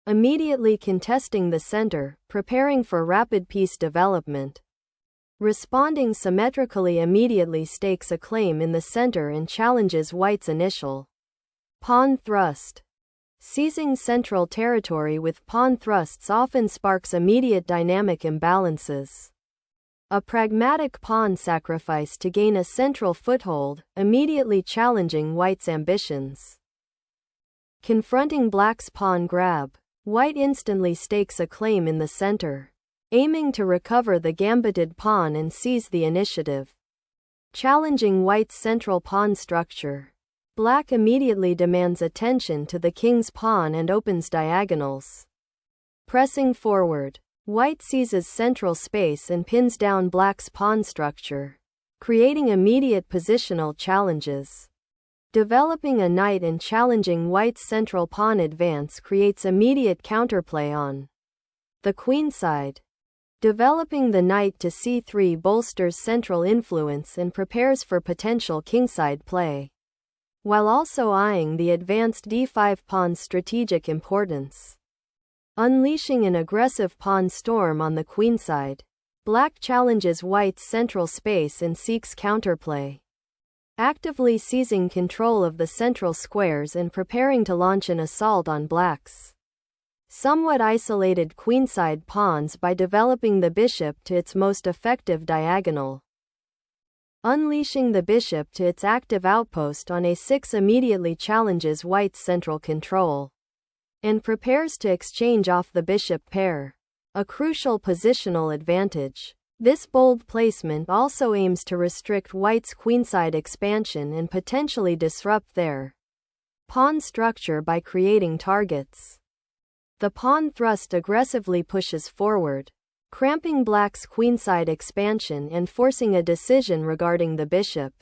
immediately contesting the center, preparing for rapid piece development. Responding symmetrically immediately stakes a claim in the center and challenges white's initial pawn thrust. Seizing central territory with pawn thrusts often sparks immediate dynamic imbalances. A pragmatic pawn sacrifice to gain a central foothold, immediately challenging white's ambitions. Confronting black's pawn grab, white instantly stakes a claim in the center, aiming to recover the gambited pawn and seize the initiative. Challenging white's central pawn structure, black immediately demands attention to the king's pawn and opens diagonals. Pressing forward, white seizes central space and pins down black's pawn structure, creating immediate positional challenges. Developing a knight and challenging white's central pawn advance creates immediate counterplay on the queenside. Developing the knight to c3 bolsters central influence and prepares for potential kingside play, while also eyeing the advanced d5 pawn's strategic importance. Unleashing an aggressive pawn storm on the queenside, black challenges white's central space and seeks counterplay. Actively seizing control of the central squares and preparing to launch an assault on black's somewhat isolated queenside pawns by developing the bishop to its most effective diagonal. Unleashing the bishop to its active outpost on a6 immediately challenges white's central control, and prepares to exchange off the bishop pair, a crucial positional advantage. This bold placement also aims to restrict white's queenside expansion and potentially disrupt their pawn structure by creating targets. The pawn thrust aggressively pushes forward, cramping black's queenside expansion and forcing a decision regarding the bishop.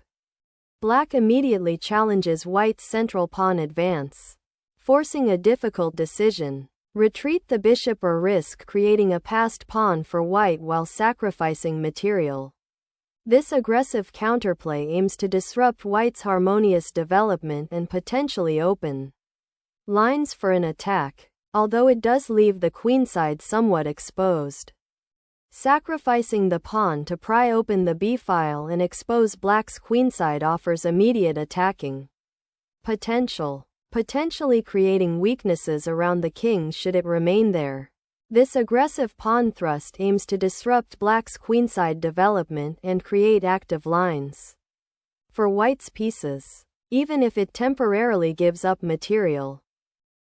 Black immediately challenges white's central pawn advance, forcing a difficult decision: retreat the bishop or risk creating a passed pawn for white while sacrificing material. This aggressive counterplay aims to disrupt white's harmonious development and potentially open lines for an attack, although it does leave the queenside somewhat exposed. Sacrificing the pawn to pry open the b-file and expose black's queenside offers immediate attacking potential, potentially creating weaknesses around the king should it remain there. This aggressive pawn thrust aims to disrupt black's queenside development and create active lines for white's pieces, even if it temporarily gives up material.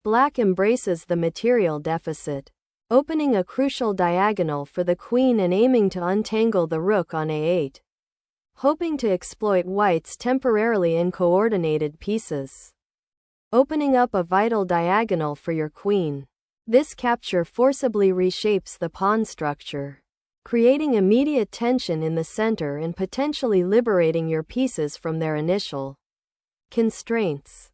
Black embraces the material deficit, opening a crucial diagonal for the queen and aiming to untangle the rook on a8, hoping to exploit white's temporarily uncoordinated pieces. Opening up a vital diagonal for your queen. This capture forcibly reshapes the pawn structure, creating immediate tension in the center and potentially liberating your pieces from their initial constraints.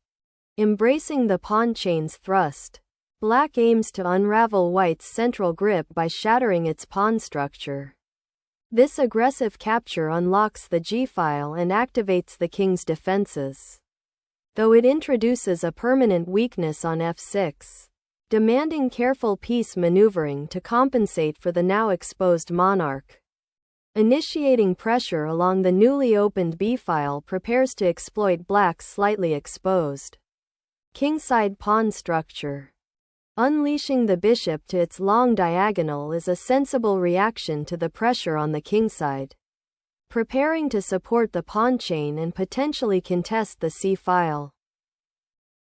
Embracing the pawn chain's thrust, black aims to unravel white's central grip by shattering its pawn structure. This aggressive capture unlocks the g-file and activates the king's defenses, though it introduces a permanent weakness on f6, demanding careful piece maneuvering to compensate for the now exposed monarch. Initiating pressure along the newly opened b-file prepares to exploit black's slightly exposed kingside pawn structure. Unleashing the bishop to its long diagonal is a sensible reaction to the pressure on the kingside, preparing to support the pawn chain and potentially contest the c-file.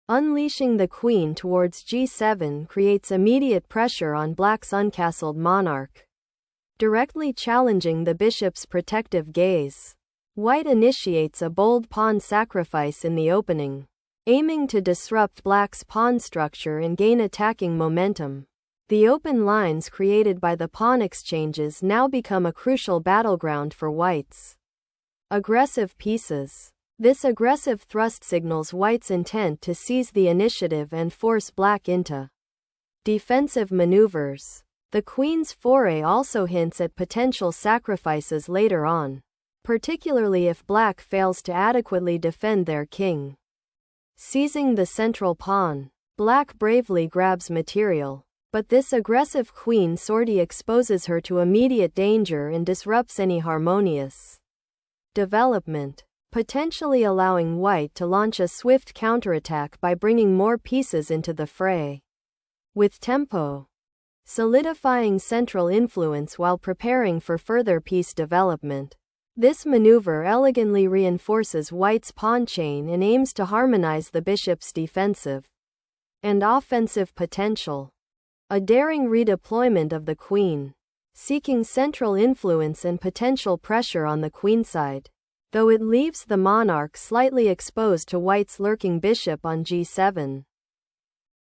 Unleashing the queen towards g7 creates immediate pressure on black's uncastled monarch, directly challenging the bishop's protective gaze. White initiates a bold pawn sacrifice in the opening, aiming to disrupt black's pawn structure and gain attacking momentum. The open lines created by the pawn exchanges now become a crucial battleground for white's aggressive pieces. This aggressive thrust signals white's intent to seize the initiative and force black into defensive maneuvers. The queen's foray also hints at potential sacrifices later on, particularly if black fails to adequately defend their king. Seizing the central pawn. Black bravely grabs material. But this aggressive queen sortie exposes her to immediate danger and disrupts any harmonious development, potentially allowing white to launch a swift counterattack by bringing more pieces into the fray. With tempo, solidifying central influence while preparing for further piece development. This maneuver elegantly reinforces white's pawn chain and aims to harmonize the bishop's defensive and offensive potential. A daring redeployment of the queen, seeking central influence and potential pressure on the queenside, though it leaves the monarch slightly exposed to white's lurking bishop on g7.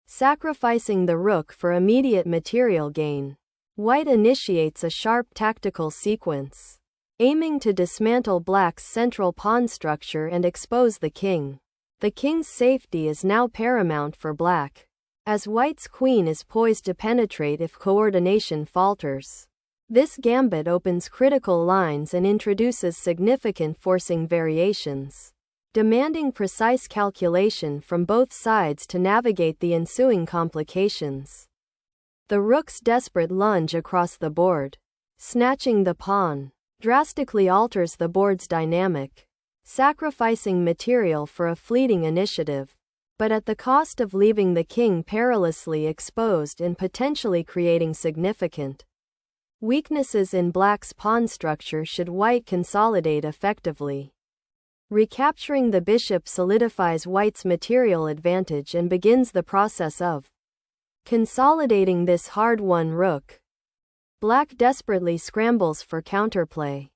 Sacrificing the rook for immediate material gain, white initiates a sharp tactical sequence, aiming to dismantle black's central pawn structure and expose the king. The king's safety is now paramount for black, as white's queen is poised to penetrate if coordination falters. This gambit opens critical lines and introduces significant forcing variations, demanding precise calculation from both sides to navigate the ensuing complications. The rook's desperate lunge across the board, snatching the pawn, drastically alters the board's dynamic, sacrificing material for a fleeting initiative, but at the cost of leaving the king perilously exposed and potentially creating significant weaknesses in black's pawn structure should white consolidate effectively. Recapturing the bishop solidifies white's material advantage and begins the process of consolidating this hard-won rook. Black desperately scrambles for counterplay,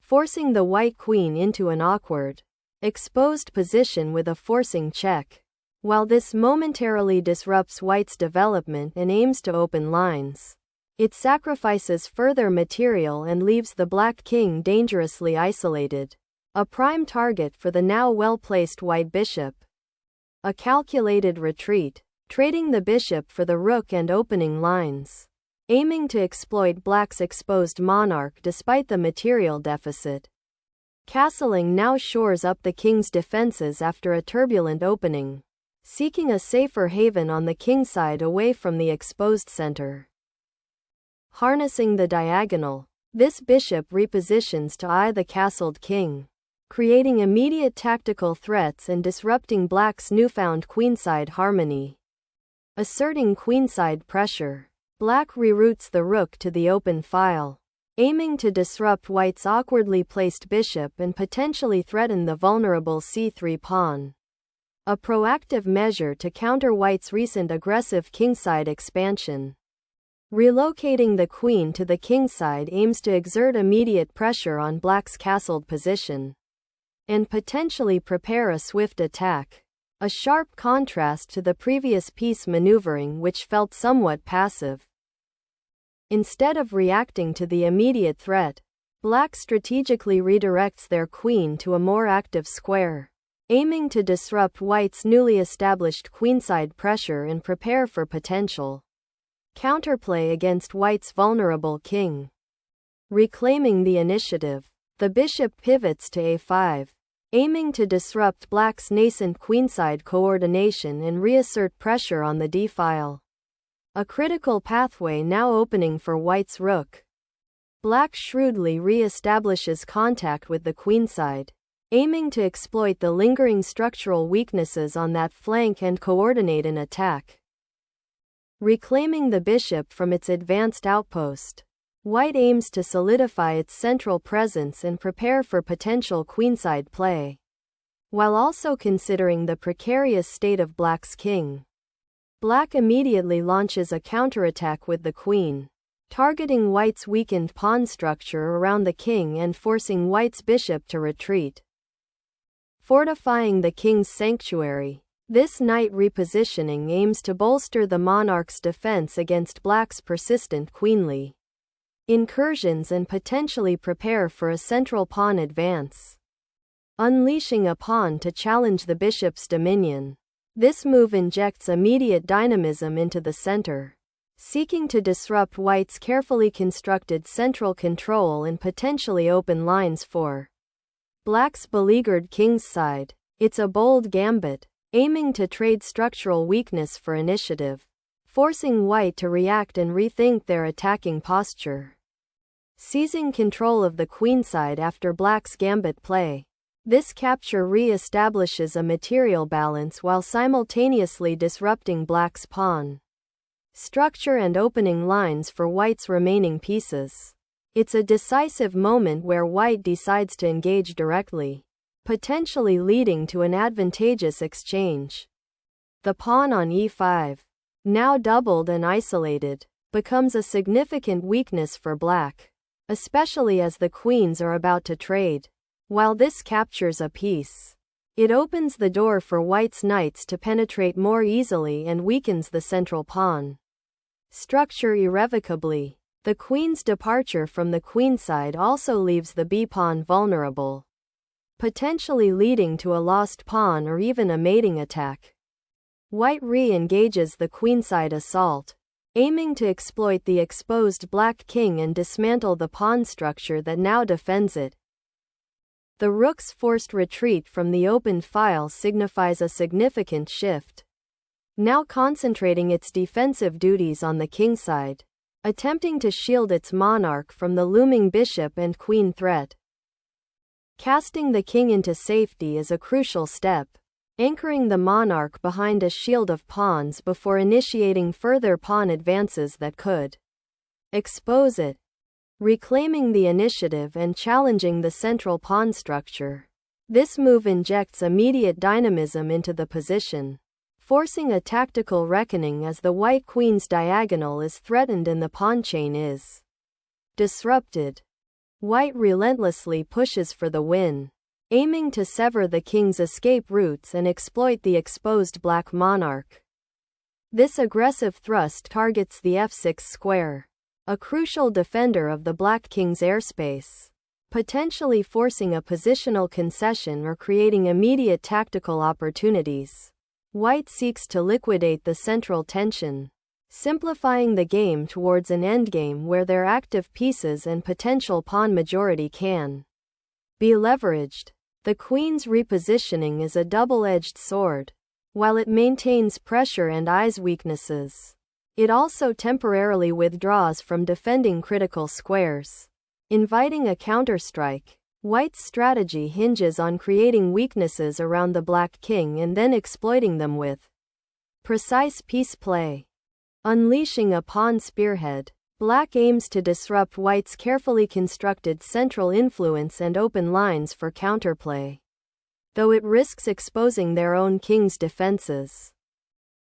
forcing the white queen into an awkward, exposed position with a forcing check. While this momentarily disrupts white's development and aims to open lines, it sacrifices further material and leaves the black king dangerously isolated, a prime target for the now well-placed white bishop. A calculated retreat, trading the bishop for the rook and opening lines, aiming to exploit black's exposed monarch despite the material deficit. Castling now shores up the king's defenses after a turbulent opening, seeking a safer haven on the kingside away from the exposed center. Harnessing the diagonal, this bishop repositions to eye the castled king, creating immediate tactical threats and disrupting black's newfound queenside harmony. Asserting queenside pressure, black reroutes the rook to the open file, aiming to disrupt white's awkwardly placed bishop and potentially threaten the vulnerable c3 pawn. A proactive measure to counter white's recent aggressive kingside expansion. Relocating the queen to the kingside aims to exert immediate pressure on black's castled position and potentially prepare a swift attack. A sharp contrast to the previous piece maneuvering, which felt somewhat passive. Instead of reacting to the immediate threat, black strategically redirects their queen to a more active square, aiming to disrupt white's newly established queenside pressure and prepare for potential counterplay against white's vulnerable king. Reclaiming the initiative, the bishop pivots to a5, aiming to disrupt black's nascent queenside coordination and reassert pressure on the d-file. A critical pathway now opening for white's rook. Black shrewdly re-establishes contact with the queenside, aiming to exploit the lingering structural weaknesses on that flank and coordinate an attack. Reclaiming the bishop from its advanced outpost, white aims to solidify its central presence and prepare for potential queenside play, while also considering the precarious state of black's king. Black immediately launches a counterattack with the queen, targeting white's weakened pawn structure around the king and forcing white's bishop to retreat. Fortifying the king's sanctuary, this knight repositioning aims to bolster the monarch's defense against black's persistent queenly incursions and potentially prepare for a central pawn advance. Unleashing a pawn to challenge the bishop's dominion. This move injects immediate dynamism into the center, seeking to disrupt white's carefully constructed central control and potentially open lines for black's beleaguered king's side. It's a bold gambit, aiming to trade structural weakness for initiative, forcing white to react and rethink their attacking posture. Seizing control of the queenside after black's gambit play. This capture re-establishes a material balance while simultaneously disrupting black's pawn structure and opening lines for white's remaining pieces. It's a decisive moment where white decides to engage directly, potentially leading to an advantageous exchange. The pawn on e5, now doubled and isolated, becomes a significant weakness for black, especially as the queens are about to trade. While this captures a piece, it opens the door for white's knights to penetrate more easily and weakens the central pawn structure irrevocably. The queen's departure from the queenside also leaves the b-pawn vulnerable, potentially leading to a lost pawn or even a mating attack. White re-engages the queenside assault, aiming to exploit the exposed black king and dismantle the pawn structure that now defends it. The rook's forced retreat from the opened file signifies a significant shift, now concentrating its defensive duties on the kingside, attempting to shield its monarch from the looming bishop and queen threat. Casting the king into safety is a crucial step, anchoring the monarch behind a shield of pawns before initiating further pawn advances that could expose it, reclaiming the initiative and challenging the central pawn structure. This move injects immediate dynamism into the position, forcing a tactical reckoning as the white queen's diagonal is threatened and the pawn chain is disrupted. White relentlessly pushes for the win, aiming to sever the king's escape routes and exploit the exposed black monarch. This aggressive thrust targets the f6 square, a crucial defender of the black king's airspace, potentially forcing a positional concession or creating immediate tactical opportunities. White seeks to liquidate the central tension, simplifying the game towards an endgame where their active pieces and potential pawn majority can be leveraged. The queen's repositioning is a double-edged sword. While it maintains pressure and eyes weaknesses, it also temporarily withdraws from defending critical squares, inviting a counterstrike. White's strategy hinges on creating weaknesses around the black king and then exploiting them with precise piece play. Unleashing a pawn spearhead, black aims to disrupt white's carefully constructed central influence and open lines for counterplay, though it risks exposing their own king's defenses.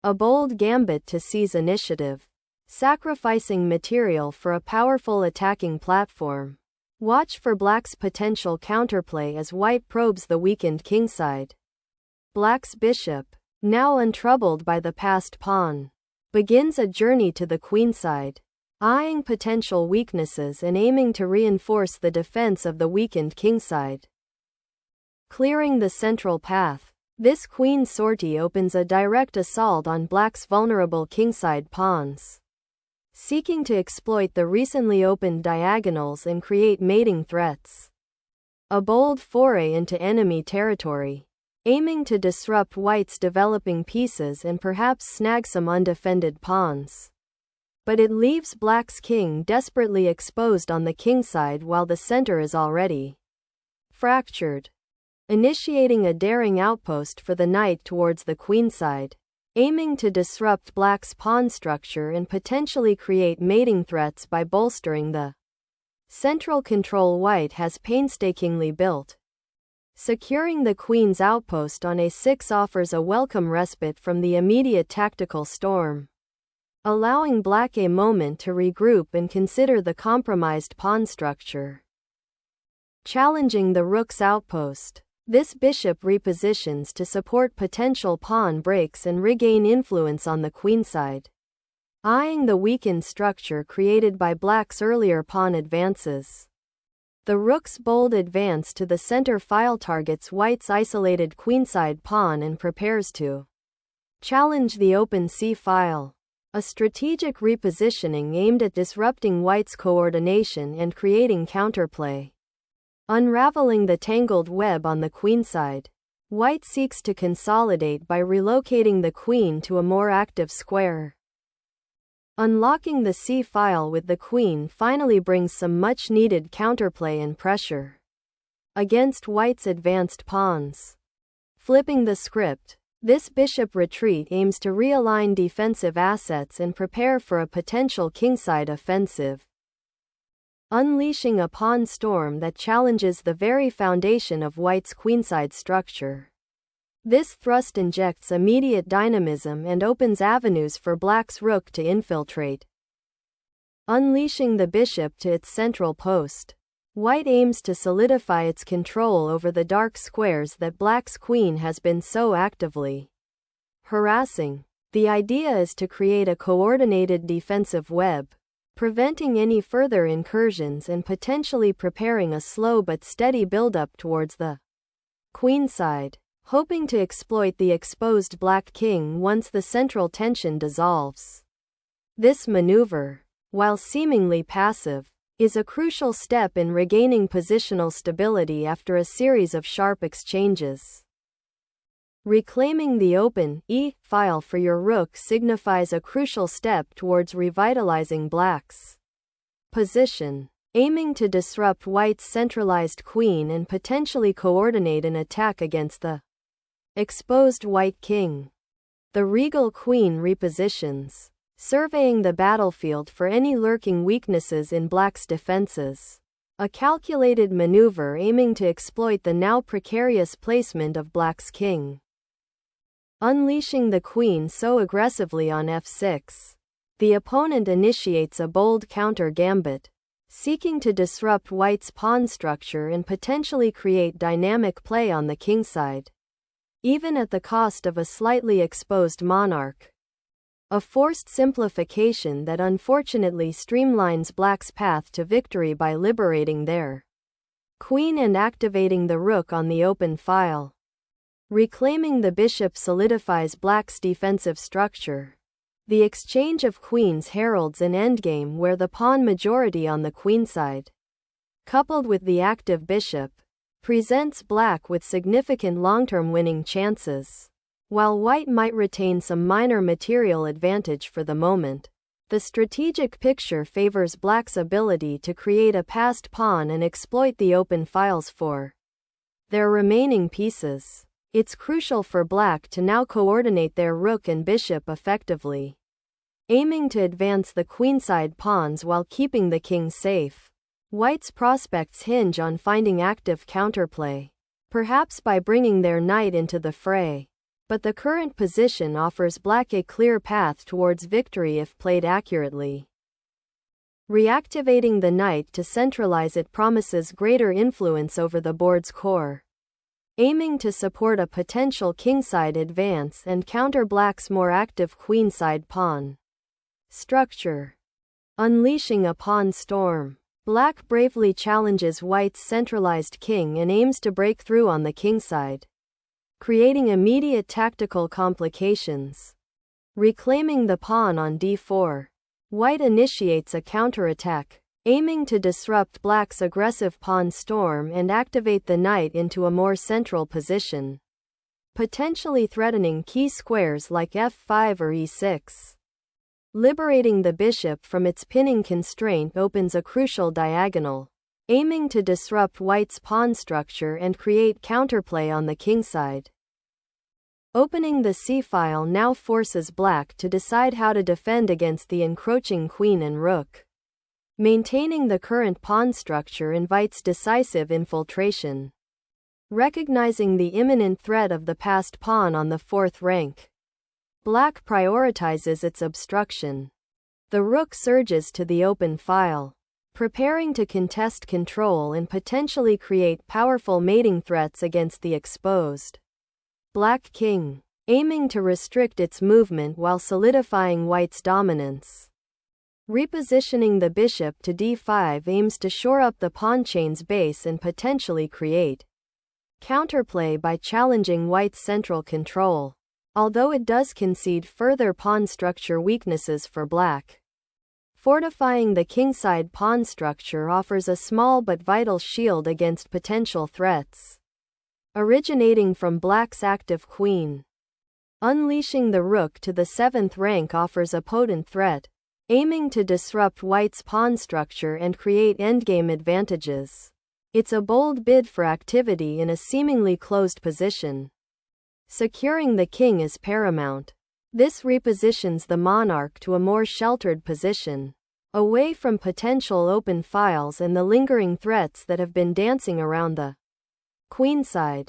A bold gambit to seize initiative, sacrificing material for a powerful attacking platform. Watch for black's potential counterplay as white probes the weakened kingside. Black's bishop, now untroubled by the passed pawn, begins a journey to the queenside, eyeing potential weaknesses and aiming to reinforce the defense of the weakened kingside. Clearing the central path, this queen sortie opens a direct assault on black's vulnerable kingside pawns, seeking to exploit the recently opened diagonals and create mating threats. A bold foray into enemy territory, aiming to disrupt white's developing pieces and perhaps snag some undefended pawns. But it leaves black's king desperately exposed on the kingside while the center is already fractured. Initiating a daring outpost for the knight towards the queenside, aiming to disrupt black's pawn structure and potentially create mating threats by bolstering the central control white has painstakingly built. Securing the queen's outpost on a6 offers a welcome respite from the immediate tactical storm, allowing black a moment to regroup and consider the compromised pawn structure. Challenging the rook's outpost, this bishop repositions to support potential pawn breaks and regain influence on the queenside, eyeing the weakened structure created by black's earlier pawn advances. The rook's bold advance to the center file targets white's isolated queenside pawn and prepares to challenge the open c-file, a strategic repositioning aimed at disrupting white's coordination and creating counterplay. Unraveling the tangled web on the queenside, White seeks to consolidate by relocating the queen to a more active square. Unlocking the c-file with the queen finally brings some much-needed counterplay and pressure against White's advanced pawns. Flipping the script, this bishop retreat aims to realign defensive assets and prepare for a potential kingside offensive, unleashing a pawn storm that challenges the very foundation of White's queenside structure. This thrust injects immediate dynamism and opens avenues for Black's rook to infiltrate, unleashing the bishop to its central post. White aims to solidify its control over the dark squares that Black's queen has been so actively harassing. The idea is to create a coordinated defensive web, preventing any further incursions and potentially preparing a slow but steady buildup towards the queenside, hoping to exploit the exposed Black king once the central tension dissolves. This maneuver, while seemingly passive, is a crucial step in regaining positional stability after a series of sharp exchanges. Reclaiming the open e-file for your rook signifies a crucial step towards revitalizing Black's position, aiming to disrupt White's centralized queen and potentially coordinate an attack against the exposed White king. The regal queen repositions, surveying the battlefield for any lurking weaknesses in Black's defenses. A calculated maneuver aiming to exploit the now precarious placement of Black's king. Unleashing the queen so aggressively on f6, the opponent initiates a bold counter gambit, seeking to disrupt White's pawn structure and potentially create dynamic play on the kingside, even at the cost of a slightly exposed monarch. A forced simplification that unfortunately streamlines Black's path to victory by liberating their queen and activating the rook on the open file. Reclaiming the bishop solidifies Black's defensive structure. The exchange of queens heralds an endgame where the pawn majority on the queenside, coupled with the active bishop, presents Black with significant long-term winning chances. While White might retain some minor material advantage for the moment, the strategic picture favors Black's ability to create a passed pawn and exploit the open files for their remaining pieces. It's crucial for Black to now coordinate their rook and bishop effectively, aiming to advance the queenside pawns while keeping the king safe. White's prospects hinge on finding active counterplay, perhaps by bringing their knight into the fray. But the current position offers Black a clear path towards victory if played accurately. Reactivating the knight to centralize it promises greater influence over the board's core, aiming to support a potential kingside advance and counter Black's more active queenside pawn structure. Unleashing a pawn storm, Black bravely challenges White's centralized king and aims to break through on the kingside, creating immediate tactical complications. Reclaiming the pawn on d4, White initiates a counterattack, aiming to disrupt Black's aggressive pawn storm and activate the knight into a more central position, potentially threatening key squares like f5 or e6. Liberating the bishop from its pinning constraint opens a crucial diagonal, aiming to disrupt White's pawn structure and create counterplay on the kingside. Opening the c-file now forces Black to decide how to defend against the encroaching queen and rook. Maintaining the current pawn structure invites decisive infiltration. Recognizing the imminent threat of the passed pawn on the fourth rank, Black prioritizes its obstruction. The rook surges to the open file, preparing to contest control and potentially create powerful mating threats against the exposed Black king, aiming to restrict its movement while solidifying White's dominance. Repositioning the bishop to d5 aims to shore up the pawn chain's base and potentially create counterplay by challenging White's central control, although it does concede further pawn structure weaknesses for Black. Fortifying the kingside pawn structure offers a small but vital shield against potential threats. originating from black's active queen. Unleashing the rook to the 7th rank offers a potent threat, aiming to disrupt white's pawn structure and create endgame advantages. It's a bold bid for activity in a seemingly closed position. Securing the king is paramount. This repositions the monarch to a more sheltered position, away from potential open files and the lingering threats that have been dancing around the queenside.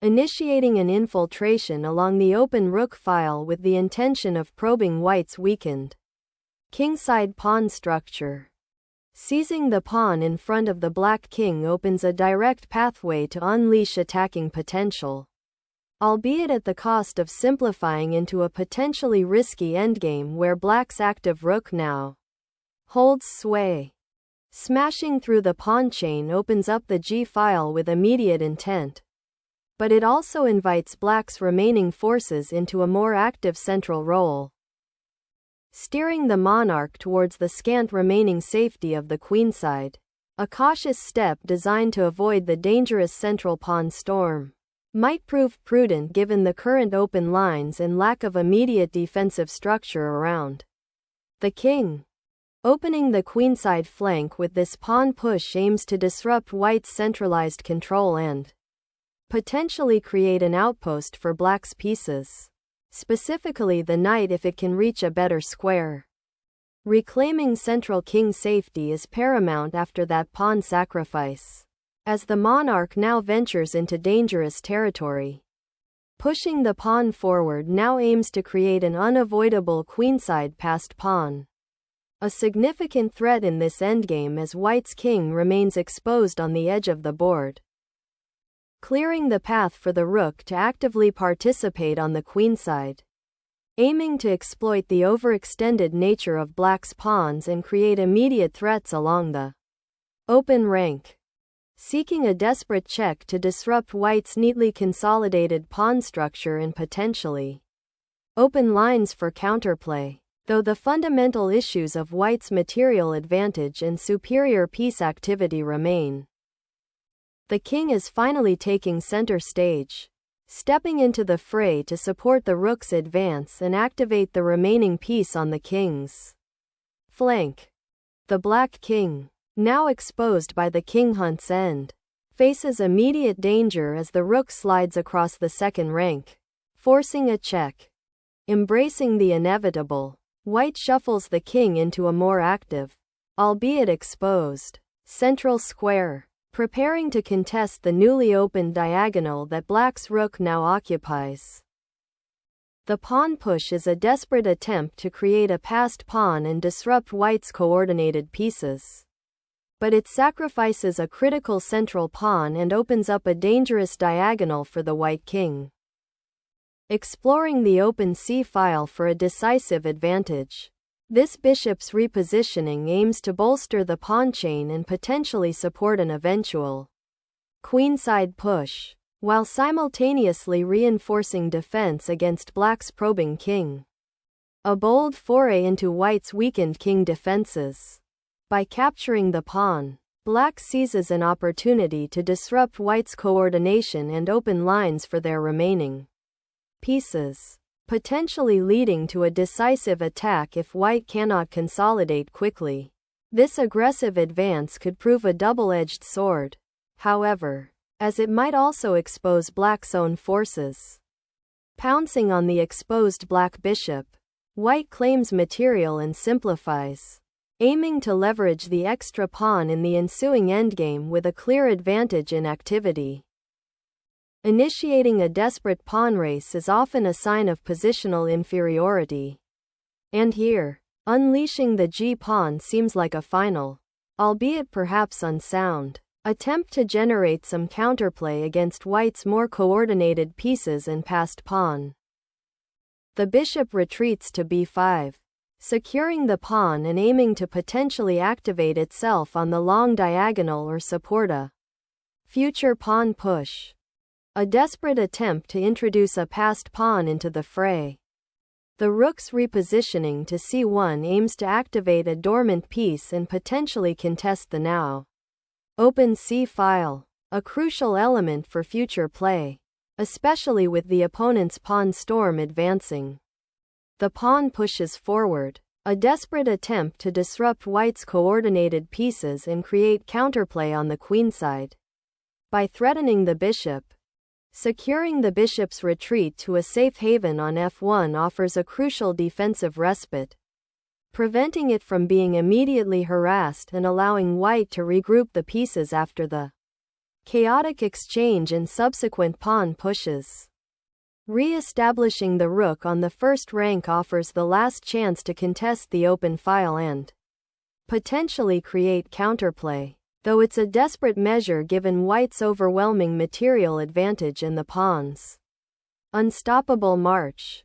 Initiating an infiltration along the open rook file with the intention of probing white's weakened kingside pawn structure. Seizing the pawn in front of the black king opens a direct pathway to unleash attacking potential, albeit at the cost of simplifying into a potentially risky endgame where black's active rook now holds sway. Smashing through the pawn chain opens up the g-file with immediate intent, but it also invites black's remaining forces into a more active central role, steering the monarch towards the scant remaining safety of the queenside. A cautious step designed to avoid the dangerous central pawn storm might prove prudent given the current open lines and lack of immediate defensive structure around the king. Opening the queenside flank with this pawn push aims to disrupt white's centralized control and potentially create an outpost for black's pieces, specifically the knight if it can reach a better square. Reclaiming central king safety is paramount after that pawn sacrifice, as the monarch now ventures into dangerous territory. Pushing the pawn forward now aims to create an unavoidable queenside passed pawn, a significant threat in this endgame as white's king remains exposed on the edge of the board. Clearing the path for the rook to actively participate on the queenside, aiming to exploit the overextended nature of black's pawns and create immediate threats along the open rank. Seeking a desperate check to disrupt white's neatly consolidated pawn structure and potentially open lines for counterplay, though the fundamental issues of white's material advantage and superior piece activity remain. The king is finally taking center stage, stepping into the fray to support the rook's advance and activate the remaining piece on the king's flank. The black king, now exposed by the king hunt's end, faces immediate danger as the rook slides across the 2nd rank, forcing a check. Embracing the inevitable, white shuffles the king into a more active, albeit exposed, central square, preparing to contest the newly opened diagonal that black's rook now occupies. The pawn push is a desperate attempt to create a passed pawn and disrupt white's coordinated pieces, but it sacrifices a critical central pawn and opens up a dangerous diagonal for the white king. Exploring the open c-file for a decisive advantage, this bishop's repositioning aims to bolster the pawn chain and potentially support an eventual queenside push, while simultaneously reinforcing defense against black's probing king. A bold foray into white's weakened king defenses. By capturing the pawn, black seizes an opportunity to disrupt white's coordination and open lines for their remaining pieces, potentially leading to a decisive attack if white cannot consolidate quickly. This aggressive advance could prove a double-edged sword, however, as it might also expose black's own forces. Pouncing on the exposed black bishop, white claims material and simplifies, aiming to leverage the extra pawn in the ensuing endgame with a clear advantage in activity. Initiating a desperate pawn race is often a sign of positional inferiority. And here, unleashing the g-pawn seems like a final, albeit perhaps unsound, attempt to generate some counterplay against white's more coordinated pieces and passed pawn. The bishop retreats to b5, securing the pawn and aiming to potentially activate itself on the long diagonal or support a future pawn push. A desperate attempt to introduce a passed pawn into the fray. The rook's repositioning to c1 aims to activate a dormant piece and potentially contest the now open c-file. a crucial element for future play, especially with the opponent's pawn storm advancing. The pawn pushes forward, a desperate attempt to disrupt white's coordinated pieces and create counterplay on the queenside. By threatening the bishop, securing the bishop's retreat to a safe haven on f1 offers a crucial defensive respite, preventing it from being immediately harassed and allowing white to regroup the pieces after the chaotic exchange and subsequent pawn pushes. Re-establishing the rook on the first rank offers the last chance to contest the open file and potentially create counterplay, though it's a desperate measure given white's overwhelming material advantage and the pawn's unstoppable march.